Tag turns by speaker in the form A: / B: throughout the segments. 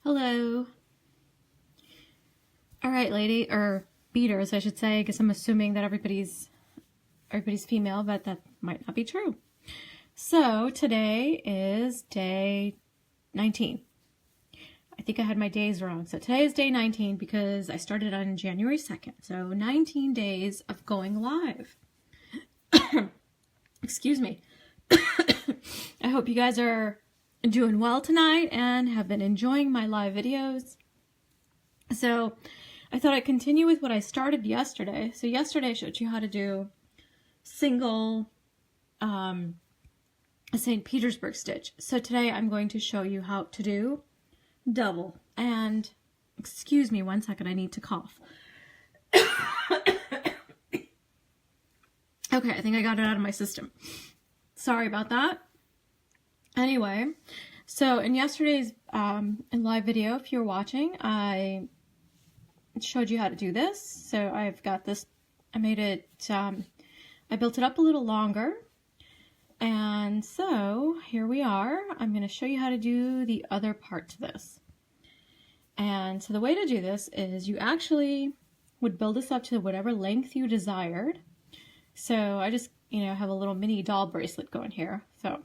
A: Hello. All right, lady, or beaters, I should say, because I'm assuming that everybody's female, but that might not be true. So today is day 19. I think I had my days wrong. So today is day 19 because I started on January 2nd. So 19 days of going live. Excuse me. I hope you guys are doing well tonight and have been enjoying my live videos. So I thought I'd continue with what I started yesterday. So yesterday I showed you how to do single St. Petersburg stitch. So today I'm going to show you how to do double. And excuse me 1 second, I need to cough. Okay, I think I got it out of my system. Sorry about that. Anyway, so in yesterday's live video, if you're watching, I showed you how to do this. So I've got this, I made it, I built it up a little longer. And so here we are. I'm going to show you how to do the other part to this. And so the way to do this is you actually would build this up to whatever length you desired. So I just, have a little mini doll bracelet going here. So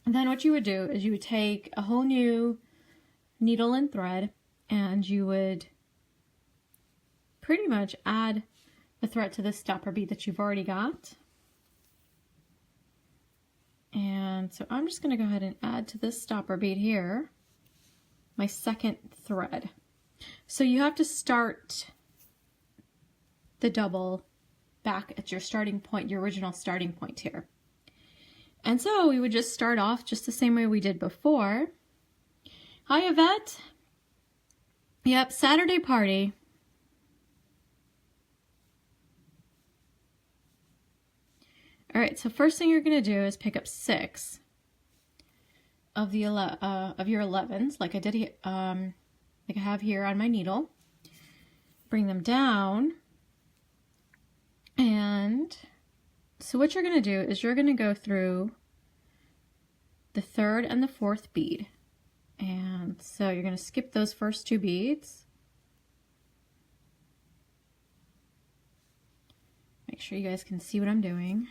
A: then what you would do is you would take a whole new needle and thread and you would pretty much add the thread to this stopper bead that you've already got. And so I'm just going to go ahead and add to this stopper bead here my second thread. So you have to start the double back at your starting point, your original starting point here. And so we would just start off just the same way we did before. Hi, Yvette. Yep, Saturday party. All right, so first thing you're going to do is pick up 6 of your 11s, like I did, like I have here on my needle. Bring them down, and so what you're going to do is you're going to go through the 3rd and the 4th bead, and so you're going to skip those first 2 beads. Make sure you guys can see what I'm doing.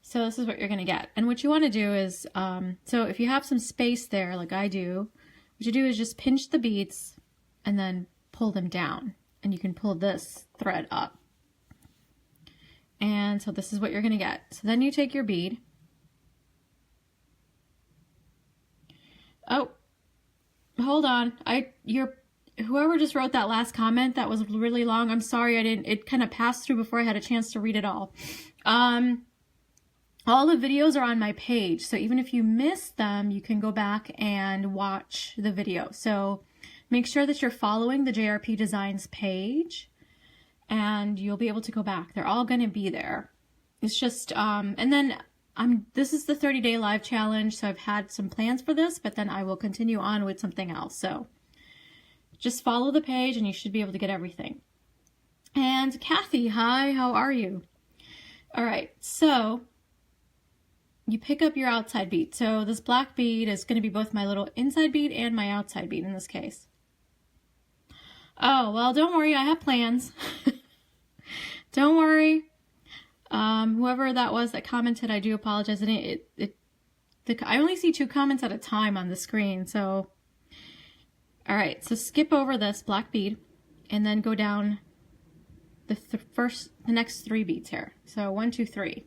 A: So this is what you're going to get. And what you want to do is, so if you have some space there, like I do, what you do is just pinch the beads and then pull them down. And you can pull this thread up. And so this is what you're going to get. So then you take your bead. Oh, hold on. Whoever just wrote that last comment that was really long, I'm sorry, it kind of passed through before I had a chance to read it all. All the videos are on my page, so even if you miss them, you can go back and watch the video. So make sure that you're following the JRP Designs page, and you'll be able to go back. They're all going to be there. It's just, and then this is the 30-day live challenge, so I've had some plans for this, but then I will continue on with something else. So just follow the page, and you should be able to get everything. And Kathy, hi, how are you? All right, so you pick up your outside bead. So this black bead is going to be both my little inside bead and my outside bead in this case. Oh, well, don't worry. I have plans. Don't worry. Whoever that was that commented, I do apologize. And I only see 2 comments at a time on the screen. So, all right. So skip over this black bead and then go down the next 3 beads here. So 1, 2, 3.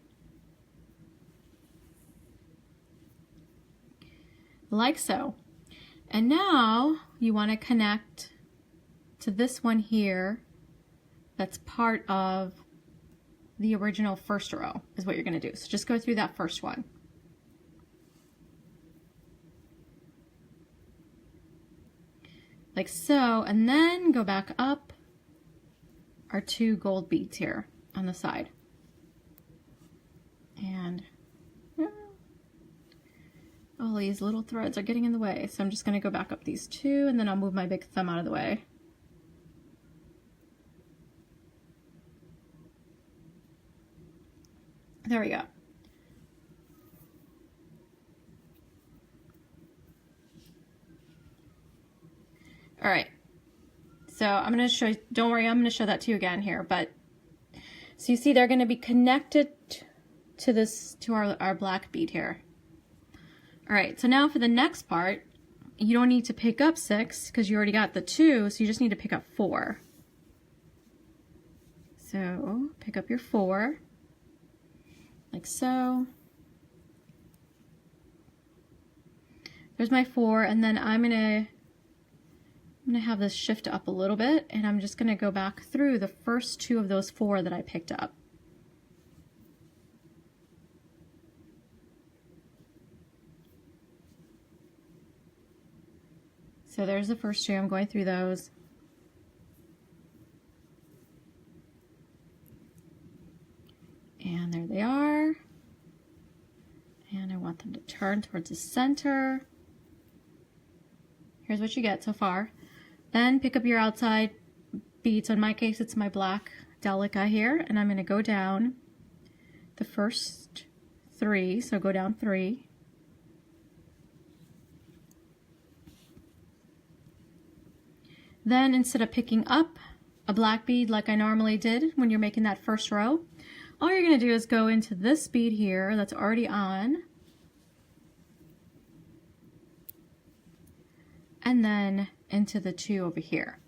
A: Like so. And now you want to connect to this one here that's part of the original first row is what you're going to do. So just go through that first one. Like so, and then go back up our 2 gold beads here on the side. And all these little threads are getting in the way, so I'm just going to go back up these 2, and then I'll move my big thumb out of the way. There we go. All right. So I'm going to show you, don't worry, I'm going to show that to you again here, but so you see they're going to be connected to this, to our black bead here. All right, so now for the next part, you don't need to pick up 6 because you already got the 2, so you just need to pick up 4. So pick up your 4, like so. There's my 4, and then I'm gonna have this shift up a little bit, and I'm just gonna go back through the first 2 of those 4 that I picked up. So there's the first 2, I'm going through those. And there they are. And I want them to turn towards the center. Here's what you get so far. Then pick up your outside bead. So in my case, it's my black delica here. And I'm going to go down the first 3. So go down 3. Then instead of picking up a black bead like I normally did when you're making that first row, all you're going to do is go into this bead here that's already on, and then into the 2 over here.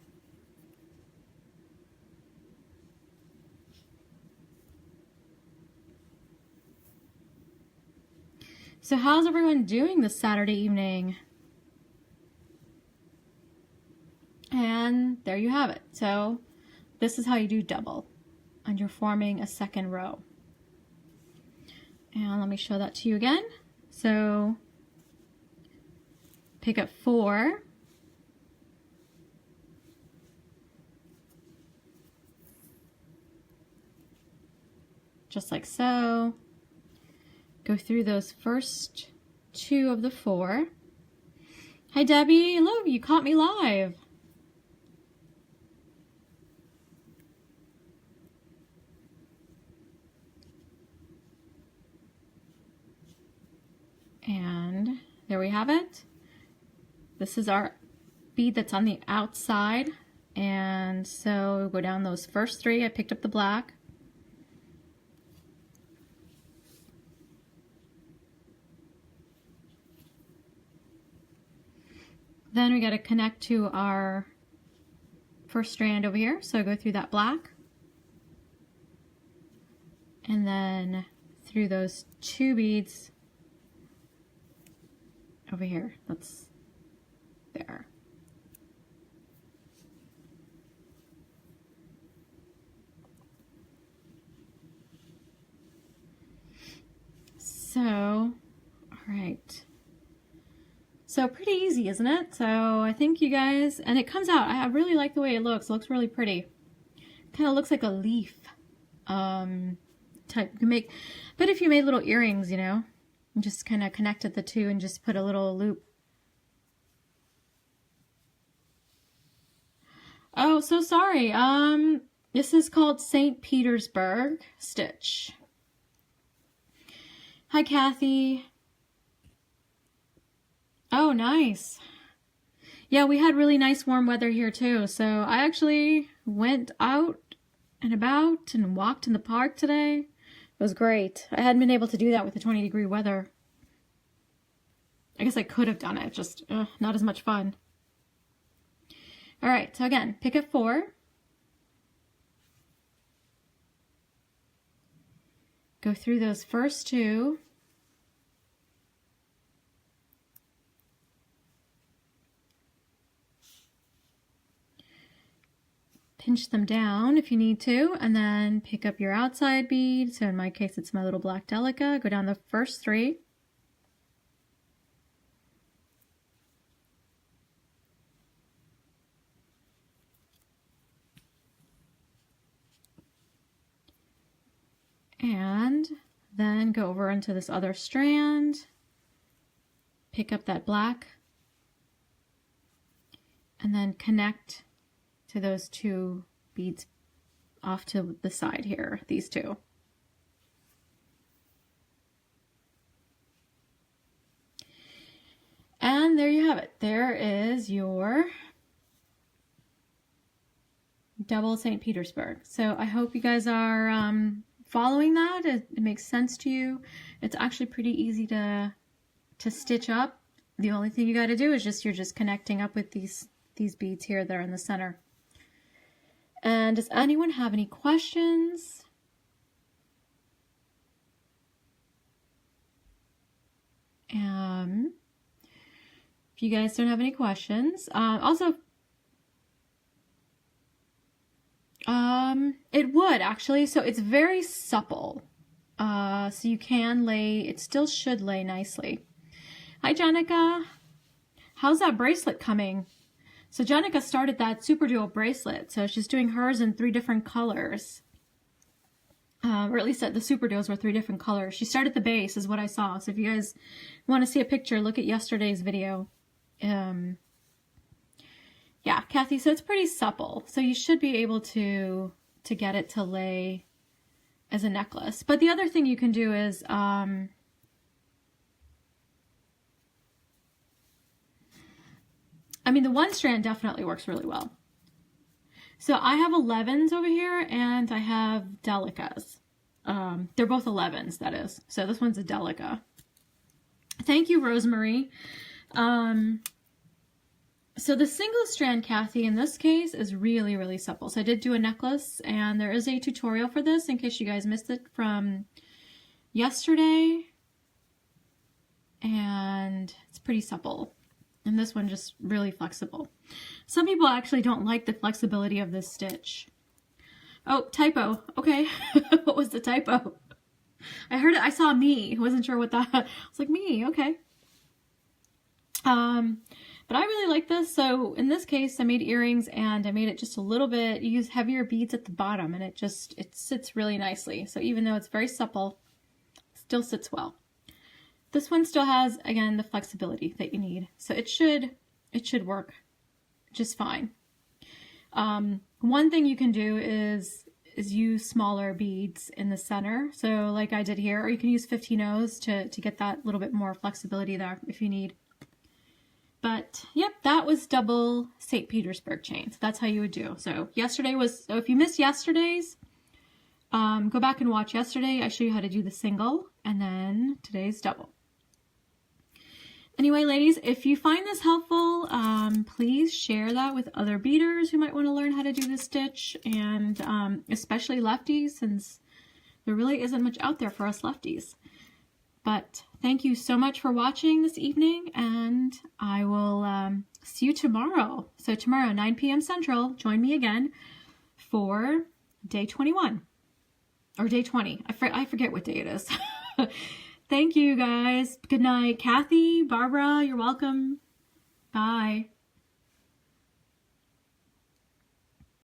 A: So how's everyone doing this Saturday evening? And there you have it. So this is how you do double, and you're forming a second row. And let me show that to you again. So pick up 4, just like so. Go through those first 2 of the 4. Hi Debbie, hello, you caught me live. And there we have it. This is our bead that's on the outside. And so go down those first 3. I picked up the black. Then we got to connect to our first strand over here. So I go through that black. And then through those 2 beads over here. That's there. So, all right. So pretty easy, isn't it? So I think you guys, and it comes out, I really like the way it looks. It looks really pretty. Kind of looks like a leaf type. You can make, but if you made little earrings, you know, and just kind of connected the 2 and just put a little loop. Oh, so sorry. This is called St. Petersburg stitch. Hi, Kathy. Oh, nice. Yeah, we had really nice warm weather here too. So I actually went out and about and walked in the park today. It was great. I hadn't been able to do that with the 20-degree weather. I guess I could have done it, just not as much fun. All right, so again, pick up 4. Go through those first 2. Pinch them down if you need to, and then pick up your outside bead. So in my case, it's my little black delica. Go down the first 3. And then go over into this other strand, pick up that black, and then connect to those 2 beads off to the side here, these 2. And there you have it. There is your double St. Petersburg. So I hope you guys are following that. It makes sense to you. It's actually pretty easy to stitch up. The only thing you got to do is you're just connecting up with these beads here that are in the center. And does anyone have any questions? If you guys don't have any questions, also, it would actually, so it's very supple. So you can lay, it still should lay nicely. Hi, Jenica. How's that bracelet coming? So Jenica started that Super Duo bracelet. So she's doing hers in 3 different colors. Or at least the Super Duos were 3 different colors. She started the base is what I saw. So if you guys want to see a picture, look at yesterday's video. Yeah, Kathy, so it's pretty supple. So you should be able to get it to lay as a necklace. But the other thing you can do is, I mean, the one strand definitely works really well. So I have 11s over here and I have delicas. They're both 11s, that is. So this one's a delica. Thank you, Rosemary. So the single strand, Kathy, in this case is really, really supple. So I did do a necklace and there is a tutorial for this in case you guys missed it from yesterday. And it's pretty supple. And this one just really flexible. Some people actually don't like the flexibility of this stitch. Oh, typo. Okay. What was the typo? I heard it. I saw me. I wasn't sure what that. I was like, me. Okay. But I really like this. So in this case, I made earrings and I made it just a little bit. You use heavier beads at the bottom and it sits really nicely. So even though it's very supple, it still sits well. This one still has, again, the flexibility that you need. So it should work just fine. One thing you can do is use smaller beads in the center. So like I did here, or you can use 15-O's to get that little bit more flexibility there if you need. But yep, that was double St. Petersburg chain. So that's how you would do. So so if you missed yesterday's, go back and watch yesterday. I show you how to do the single and then today's double. Anyway, ladies, if you find this helpful, please share that with other beaders who might want to learn how to do this stitch, and especially lefties, since there really isn't much out there for us lefties. But thank you so much for watching this evening, and I will see you tomorrow. So tomorrow, 9 p.m. Central, join me again for day 21, or day 20. I forget what day it is. Thank you, guys. Good night. Kathy, Barbara, you're welcome. Bye.